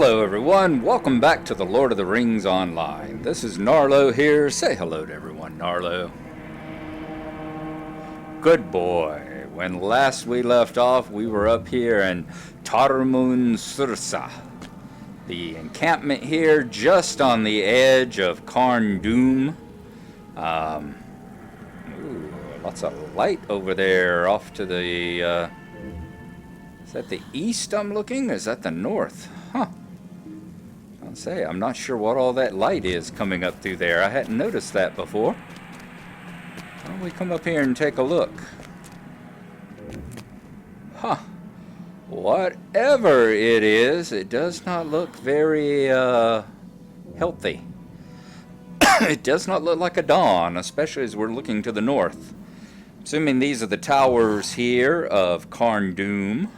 Hello everyone, welcome back to the Lord of the Rings Online. This is Gnarlo here. Say hello to everyone, Gnarlo. Good boy. When last we left off, we were up here in Sursa, the encampment here just on the edge of Carn Dum. Lots of light over there off to the, is that the east I'm looking? Or is that the north? Huh. I'll say, I'm not sure what all that light is coming up through there. I hadn't noticed that before. Why don't we come up here and take a look? Huh. Whatever it is, it does not look very, healthy. It does not look like a dawn, especially as we're looking to the north. Assuming these are the towers here of Carn Dum,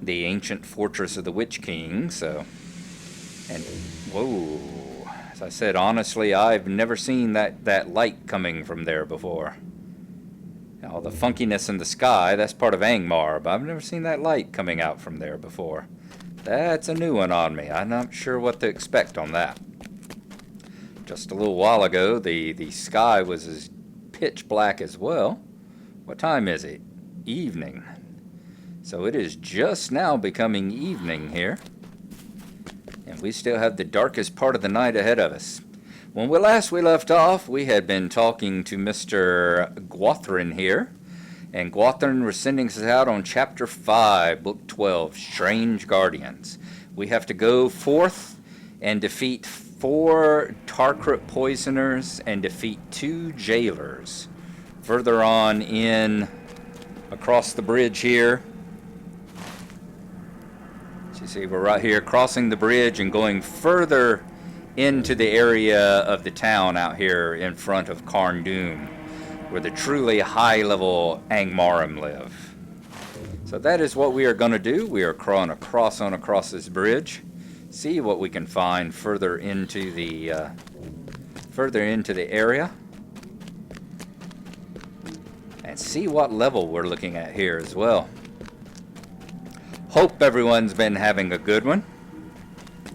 the ancient fortress of the Witch King, so... And, whoa, as I said, honestly, I've never seen that light coming from there before. All the funkiness in the sky, that's part of Angmar, but I've never seen that light coming out from there before. That's a new one on me. I'm not sure what to expect on that. Just a little while ago, the sky was as pitch black as well. What time is it? Evening. So it is just now becoming evening here. And we still have the darkest part of the night ahead of us. When we left off, we had been talking to Mr. Gwathrin here. And Gwathrin was sending us out on Chapter 5, Book 12, Strange Guardians. We have to go forth and defeat 4 Tarkrut poisoners and defeat 2 jailers. Further on in, across the bridge here. You see, we're right here crossing the bridge and going further into the area of the town out here in front of Carn Dum, where the truly high-level Angmarim live. So that is what we are going to do. We are going to cross across this bridge, see what we can find further into the area, and see what level we're looking at here as well. Hope everyone's been having a good one.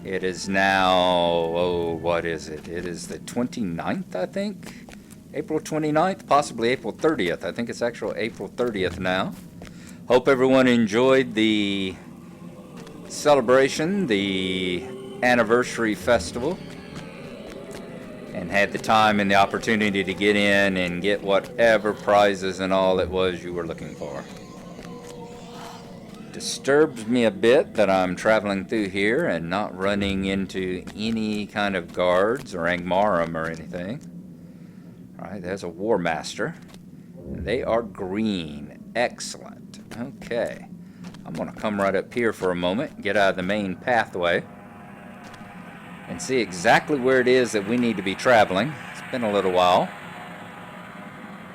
It is now, what is it? It is the 29th, I think. April 29th, possibly April 30th. I think it's actually April 30th now. Hope everyone enjoyed the celebration, the anniversary festival, and had the time and the opportunity to get in and get whatever prizes and all it was you were looking for. Disturbs me a bit that I'm traveling through here and not running into any kind of guards or Angmarim or anything. Alright, there's a War Master. They are green. Excellent. Okay. I'm going to come right up here for a moment, get out of the main pathway, and see exactly where it is that we need to be traveling. It's been a little while.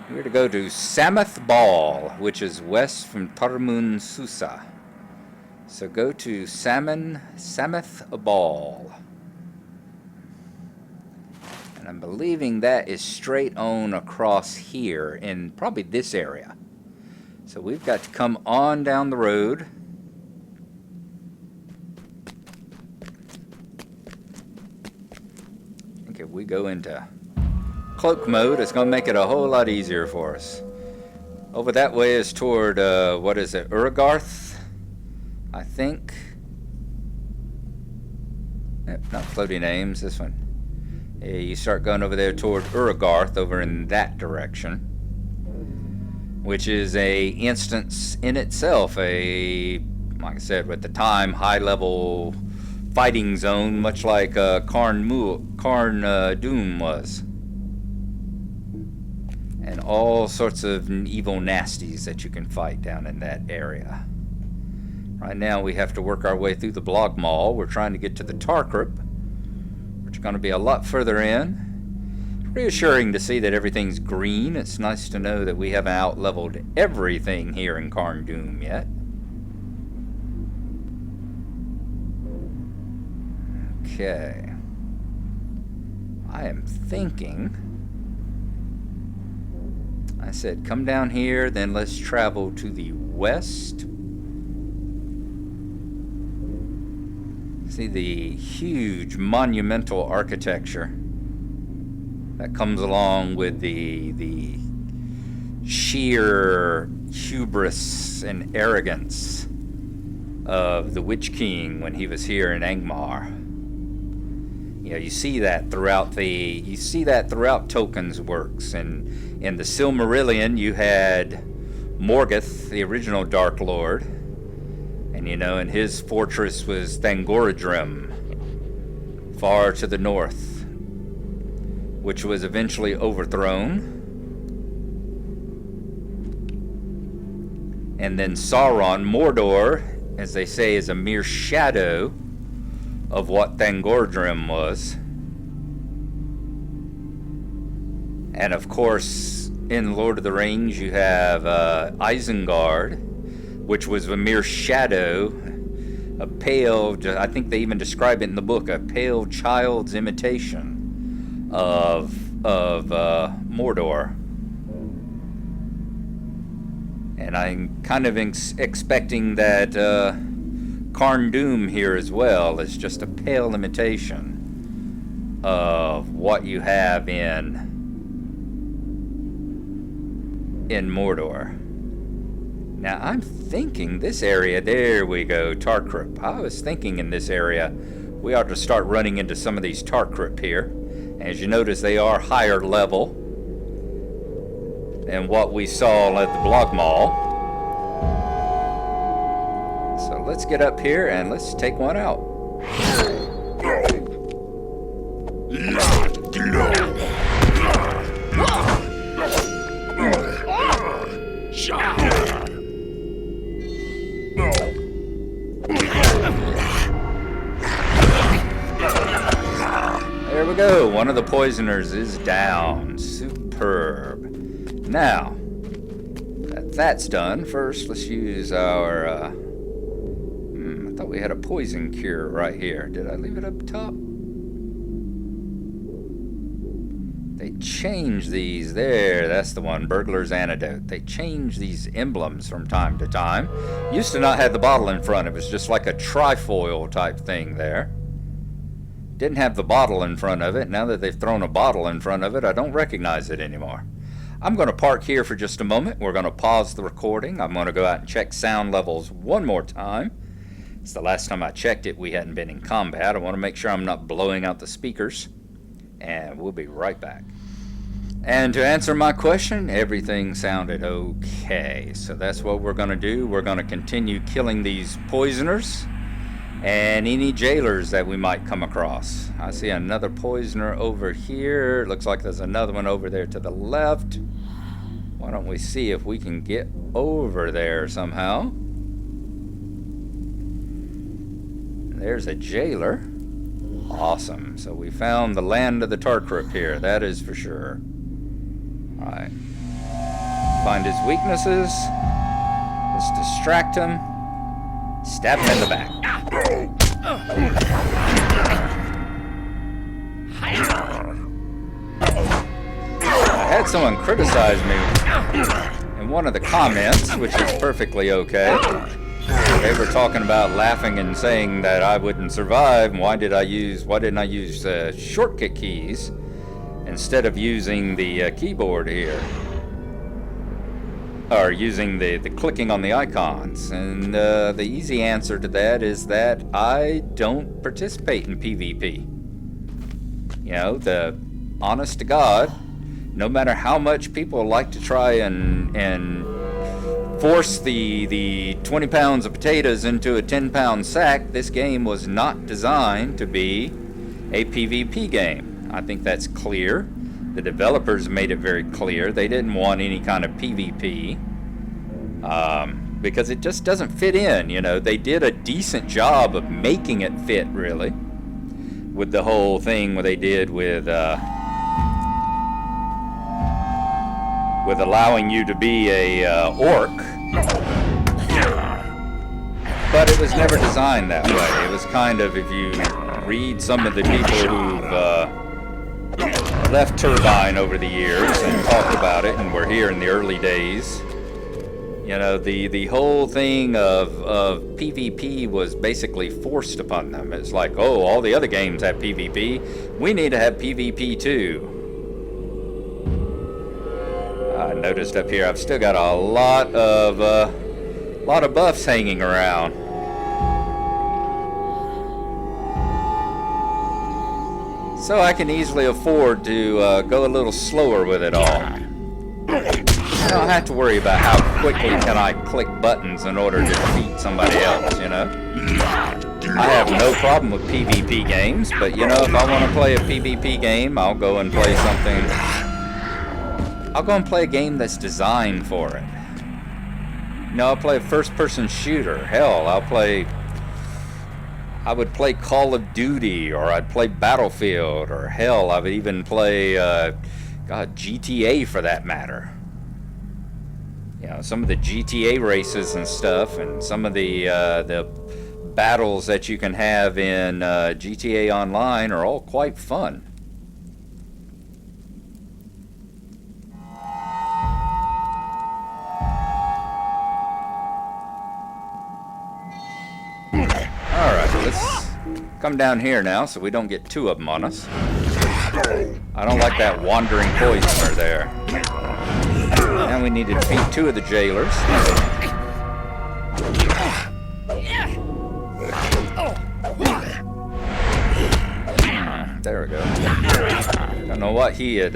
We're to go to Sammath Baul, which is west from Tarmun Susa. So go to Sammath Baul. And I'm believing that is straight on across here in probably this area. So we've got to come on down the road. I think if we go into cloak mode, it's going to make it a whole lot easier for us. Over that way is toward, what is it, Uragarth, I think. Not floating names, this one. Yeah, you start going over there toward Uragarth, over in that direction, which is a instance in itself, like I said, at the time, high-level fighting zone, much like Carn Dum was. And all sorts of evil nasties that you can fight down in that area. Right now we have to work our way through the Blog Mall. We're trying to get to the Tarkrut, which is going to be a lot further in. It's reassuring to see that everything's green. It's nice to know that we haven't out-leveled everything here in Carn Dum yet. Okay. I am thinking... I said, come down here, then let's travel to the west. See the huge monumental architecture that comes along with the sheer hubris and arrogance of the Witch King when he was here in Angmar. You know, you see that throughout Tolkien's works. And in the Silmarillion, you had Morgoth, the original Dark Lord, and and his fortress was Thangorodrim, far to the north, which was eventually overthrown. And then Sauron, Mordor, as they say, is a mere shadow of what Thangorodrim was. And of course, in Lord of the Rings, you have Isengard, which was a mere shadow, a pale, I think they even describe it in the book, a pale child's imitation of Mordor. And I'm kind of expecting that Carn Dum here as well is just a pale imitation of what you have in Mordor. Now I'm thinking this area, there we go, Tarkrip. I was thinking in this area we ought to start running into some of these Tarkrip here. As you notice, they are higher level than what we saw at the Blog Mall. So let's get up here and let's take one out. There we go. One of the poisoners is down. Superb. Now, that's done. First, let's use our... I thought we had a poison cure right here. Did I leave it up top? They changed these. There, that's the one. Burglar's Antidote. They change these emblems from time to time. Used to not have the bottle in front. It was just like a trifoil type thing there. Didn't have the bottle in front of it. Now that they've thrown a bottle in front of it, I don't recognize it anymore. I'm going to park here for just a moment. We're going to pause the recording. I'm going to go out and check sound levels one more time. It's the last time I checked it, we hadn't been in combat. I want to make sure I'm not blowing out the speakers. And we'll be right back. And to answer my question, everything sounded okay. So that's what we're going to do. We're going to continue killing these poisoners and any jailers that we might come across. I see another poisoner over here. Looks like there's another one over there to the left. Why don't we see if we can get over there somehow? There's a jailer. Awesome. So we found the land of the Tarkrip here. That is for sure. Alright. Find his weaknesses. Let's distract him. Stab him in the back. I had someone criticize me in one of the comments, which is perfectly okay. They were talking about laughing and saying that I wouldn't survive. And why didn't I use shortcut keys instead of using the keyboard here? Or using the clicking on the icons. And the easy answer to that is that I don't participate in PvP. You know, the honest to God, no matter how much people like to try and force the 20 pounds of potatoes into a 10-pound sack, this game was not designed to be a PvP game. I think that's clear. The developers made it very clear. They didn't want any kind of PvP because it just doesn't fit in. You know, they did a decent job of making it fit, really, with the whole thing what they did with allowing you to be a orc. But it was never designed that way. It was kind of, if you read some of the people who've left Turbine over the years and talked about it and were here in the early days, You know, the whole thing of PvP was basically forced upon them. It's like, oh, all the other games have PvP. We need to have PvP too. I noticed up here I've still got a lot of buffs hanging around. So I can easily afford to go a little slower with it all. I don't have to worry about how quickly can I click buttons in order to defeat somebody else, you know? I have no problem with PvP games, but you know, if I want to play a PvP game, I'll go and play something. I'll go and play a game that's designed for it. You know, I'll play a first-person shooter. Hell, I would play Call of Duty, or I'd play Battlefield, or hell, I would even play, GTA for that matter. You know, some of the GTA races and stuff, and some of the battles that you can have in GTA Online are all quite fun. Alright, let's come down here now so we don't get two of them on us. I don't like that wandering poisoner there. Now we need to defeat two of the jailers. There we go. Don't know what he had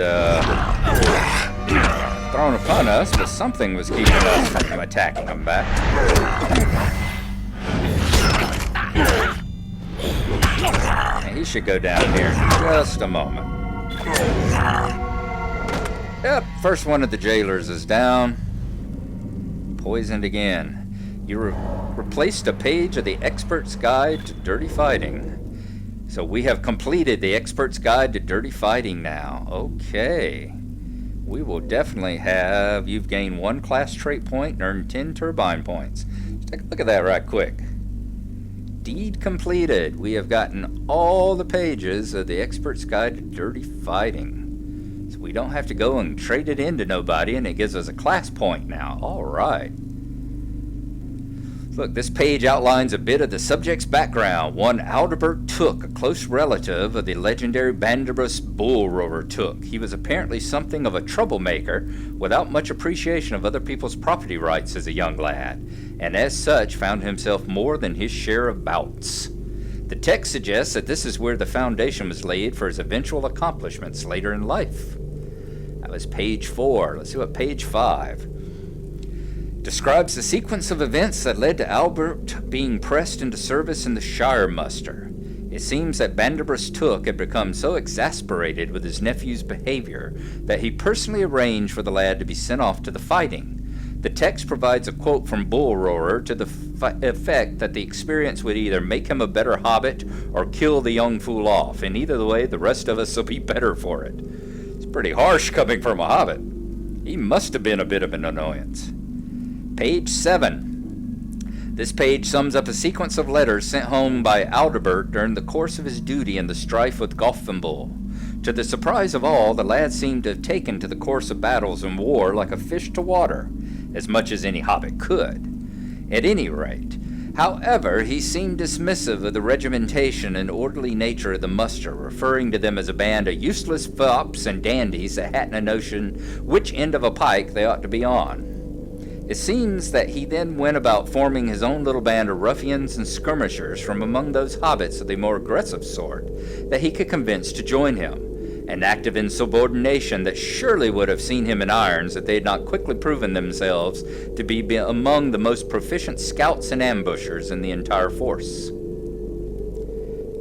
thrown upon us, but something was keeping us from attacking him back. He should go down here in just a moment. Yep, first one of the jailers is down. Poisoned again. You replaced a page of the Expert's Guide to Dirty Fighting. So we have completed the Expert's Guide to Dirty Fighting now. Okay. We will definitely have... You've gained 1 class trait point and earned 10 turbine points. Let's take a look at that right quick. Deed completed. We have gotten all the pages of the Expert's Guide to Dirty Fighting. So we don't have to go and trade it in to nobody, and it gives us a class point now. Alright. Look, this page outlines a bit of the subject's background. One Aldebert Took, a close relative of the legendary Banderbrus bull roarer Took. He was apparently something of a troublemaker, without much appreciation of other people's property rights as a young lad, and as such found himself more than his share of bouts. The text suggests that this is where the foundation was laid for his eventual accomplishments later in life. That was page 4. Let's see what page 5 describes. The sequence of events that led to Albert being pressed into service in the Shire Muster. It seems that Banderbrus Took had become so exasperated with his nephew's behavior that he personally arranged for the lad to be sent off to the fighting. The text provides a quote from Bull Roarer to the effect that the experience would either make him a better hobbit or kill the young fool off. In either way, the rest of us will be better for it. It's pretty harsh coming from a hobbit. He must have been a bit of an annoyance. Page 7. This page sums up a sequence of letters sent home by Aldebert during the course of his duty in the strife with Gothenbull. To the surprise of all, the lad seemed to have taken to the course of battles and war like a fish to water, as much as any hobbit could. At any rate, however, he seemed dismissive of the regimentation and orderly nature of the muster, referring to them as a band of useless fops and dandies that hadn't a notion which end of a pike they ought to be on. It seems that he then went about forming his own little band of ruffians and skirmishers from among those hobbits of the more aggressive sort that he could convince to join him, an act of insubordination that surely would have seen him in irons if they had not quickly proven themselves to be among the most proficient scouts and ambushers in the entire force.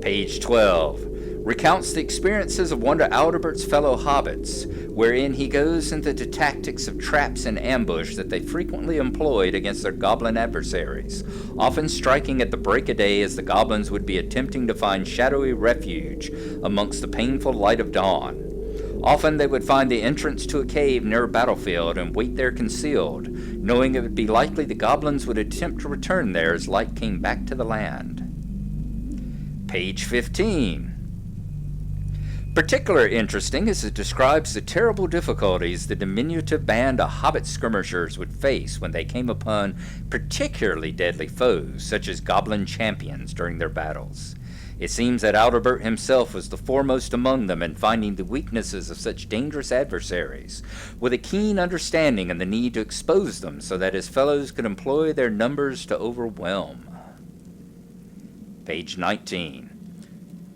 Page 12 recounts the experiences of one of Aldebert's fellow hobbits, wherein he goes into the tactics of traps and ambush that they frequently employed against their goblin adversaries, often striking at the break of day as the goblins would be attempting to find shadowy refuge amongst the painful light of dawn. Often they would find the entrance to a cave near a battlefield and wait there concealed, knowing it would be likely the goblins would attempt to return there as light came back to the land. Page 15. Particularly interesting as it describes the terrible difficulties the diminutive band of hobbit skirmishers would face when they came upon particularly deadly foes, such as goblin champions during their battles. It seems that Adalbert himself was the foremost among them in finding the weaknesses of such dangerous adversaries, with a keen understanding of the need to expose them so that his fellows could employ their numbers to overwhelm. Page 19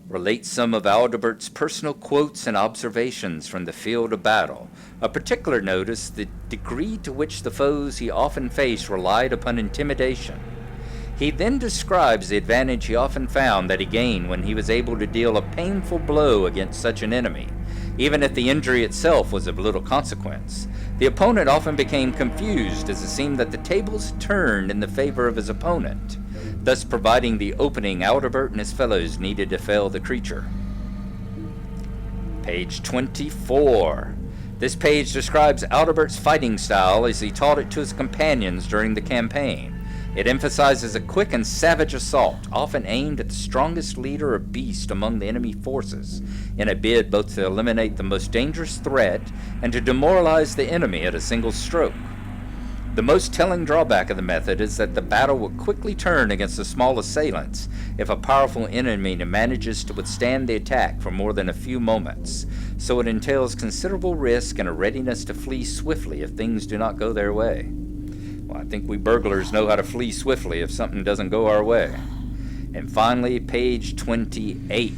relates some of Adalbert's personal quotes and observations from the field of battle. Of particular notice the degree to which the foes he often faced relied upon intimidation. He then describes the advantage he often found that he gained when he was able to deal a painful blow against such an enemy, even if the injury itself was of little consequence. The opponent often became confused as it seemed that the tables turned in the favor of his opponent, thus providing the opening Adalbert and his fellows needed to fell the creature. Page 24. This page describes Adalbert's fighting style as he taught it to his companions during the campaign. It emphasizes a quick and savage assault, often aimed at the strongest leader or beast among the enemy forces, in a bid both to eliminate the most dangerous threat and to demoralize the enemy at a single stroke. The most telling drawback of the method is that the battle will quickly turn against the small assailants if a powerful enemy manages to withstand the attack for more than a few moments, so it entails considerable risk and a readiness to flee swiftly if things do not go their way. Well, I think we burglars know how to flee swiftly if something doesn't go our way. And finally, page 28.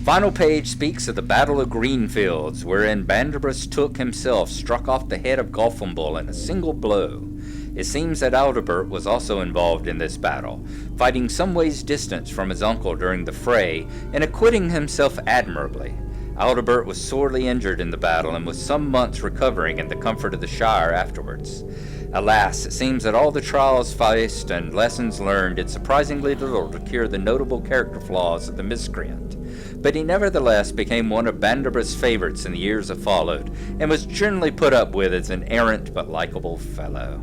Final page speaks of the Battle of Greenfields, wherein Bandobras Took himself struck off the head of Golfumbull in a single blow. It seems that Adalbert was also involved in this battle, fighting some ways distance from his uncle during the fray and acquitting himself admirably. Adalbert was sorely injured in the battle and was some months recovering in the comfort of the Shire afterwards. Alas, it seems that all the trials faced and lessons learned did surprisingly little to cure the notable character flaws of the miscreant, but he nevertheless became one of Bandobras' favorites in the years that followed, and was generally put up with as an errant but likable fellow.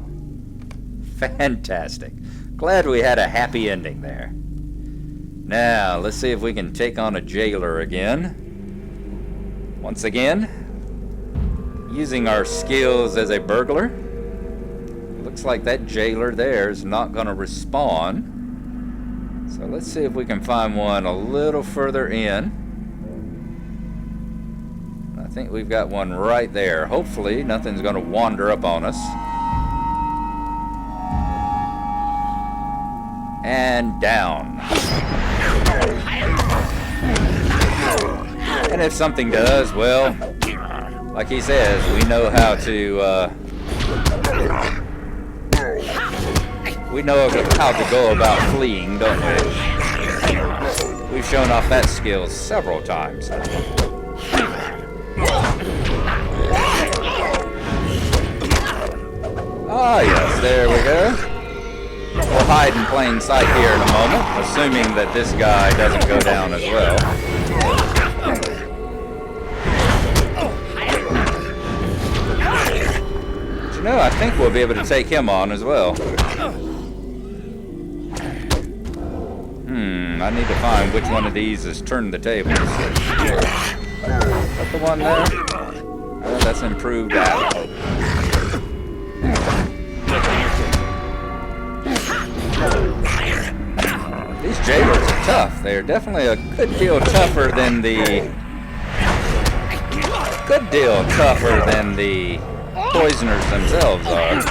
Fantastic. Glad we had a happy ending there. Now, let's see if we can take on a jailer again. Once again, using our skills as a burglar. Looks like that jailer there is not going to respond. So let's see if we can find one a little further in. I think we've got one right there. Hopefully nothing's going to wander up on us. And down. And if something does, well, like he says, we know how to go about fleeing, don't we? We've shown off that skill several times. Ah, yes, there we go. We'll hide in plain sight here in a moment, assuming that this guy doesn't go down as well. But you know, I think we'll be able to take him on as well. I need to find which one of these has turned the tables. Is that the one there? Oh, that's improved out. These jailers are tough. They're definitely a good deal tougher than the poisoners themselves are.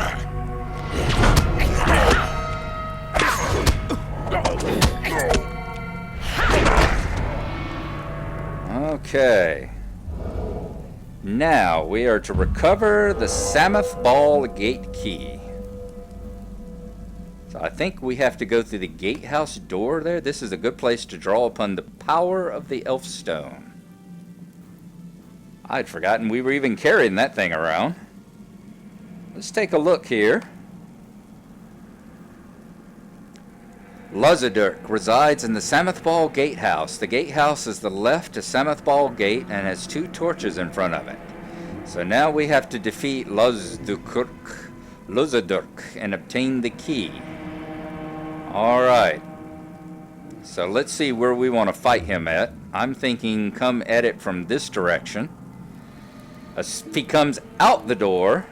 Okay. Now we are to recover the Sammath Baul gate key. So I think we have to go through the gatehouse door there. This is a good place to draw upon the power of the elf stone. I'd forgotten we were even carrying that thing around. Let's take a look here. Luzadurk resides in the Sammath Baul gatehouse. The gatehouse is the left to Sammath Baul gate and has 2 torches in front of it. So now we have to defeat Luzadurk and obtain the key. Alright. So let's see where we want to fight him at. I'm thinking come at it from this direction. If he comes out the door,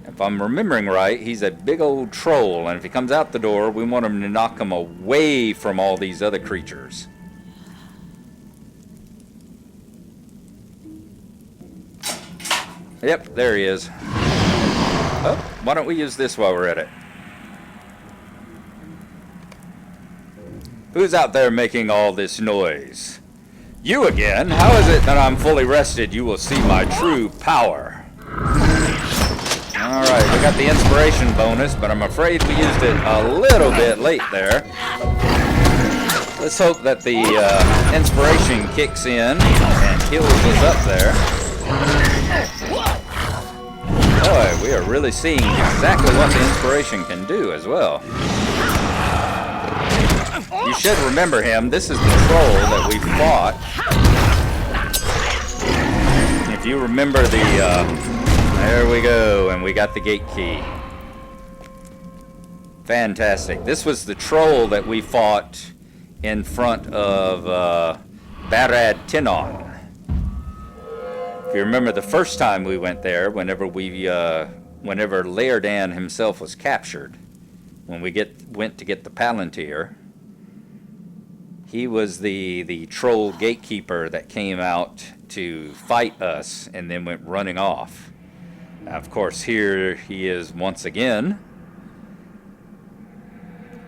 if I'm remembering right, he's a big old troll, and if he comes out the door, we want him to knock him away from all these other creatures. Yep, there he is. Oh, why don't we use this while we're at it? Who's out there making all this noise? You again? How is it that I'm fully rested you will see my true power? Alright, we got the inspiration bonus, but I'm afraid we used it a little bit late there. Let's hope that the inspiration kicks in and heals us up there. Boy, we are really seeing exactly what the inspiration can do as well. You should remember him. This is the troll that we fought. If you remember the... there we go, and we got the gate key. Fantastic. This was the troll that we fought in front of Barad Tinon. If you remember the first time we went there, whenever Laerdan himself was captured, when we went to get the Palantir, he was the troll gatekeeper that came out to fight us and then went running off. Now, of course, here he is once again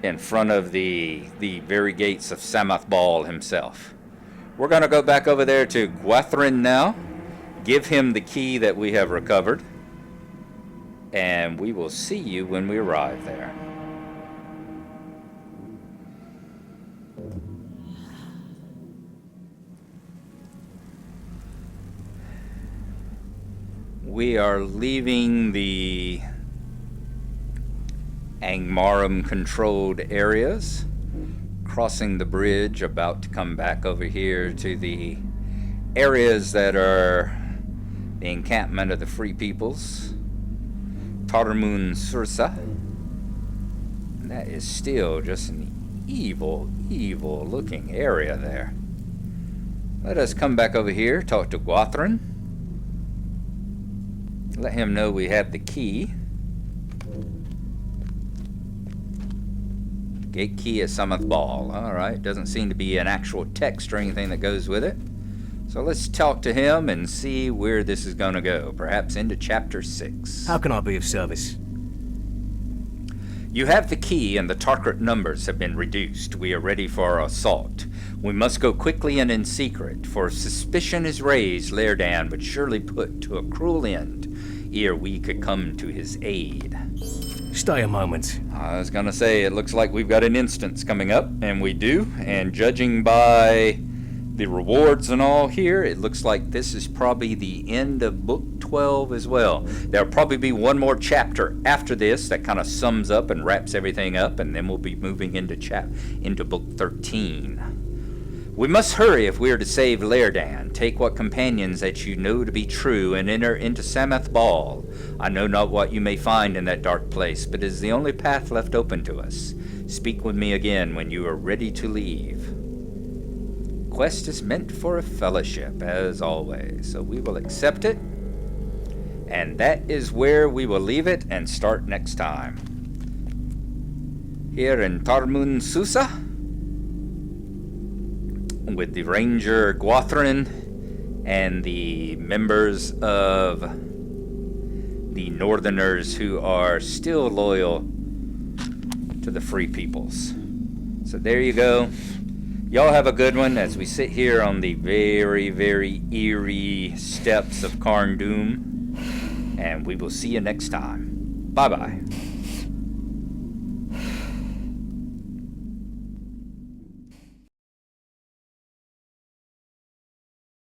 in front of the very gates of Sammath Baul himself. We're going to go back over there to Gwathrin now, give him the key that we have recovered, and we will see you when we arrive there. We are leaving the Angmarum controlled areas, crossing the bridge, about to come back over here to the areas that are the encampment of the Free Peoples, Tarmun Sursa. That is still just an evil, evil looking area there. Let us come back over here, talk to Gwathrin. Let him know we have the key. Gate key is Sammath Baul. Alright, doesn't seem to be an actual text or anything that goes with it. So let's talk to him and see where this is going to go. Perhaps into Chapter 6. How can I be of service? You have the key and the Tarkrit numbers have been reduced. We are ready for our assault. We must go quickly and in secret, for if suspicion is raised, Laerdan would surely put to a cruel end, ere we could come to his aid. Stay a moment. I was gonna say, it looks like we've got an instance coming up, and we do, and judging by the rewards and all here, it looks like this is probably the end of Book 12 as well. There'll probably be one more chapter after this that kind of sums up and wraps everything up, and then we'll be moving into Book 13. We must hurry if we are to save Laerdan. Take what companions that you know to be true, and enter into Sammath Baul. I know not what you may find in that dark place, but it is the only path left open to us. Speak with me again when you are ready to leave. Quest is meant for a fellowship, as always, so we will accept it. And that is where we will leave it and start next time. Here in Tarmun Susa, with the Ranger Gwathrin and the members of the Northerners who are still loyal to the Free Peoples. So there you go. Y'all have a good one as we sit here on the very, very eerie steps of Carn Dum. And we will see you next time. Bye-bye.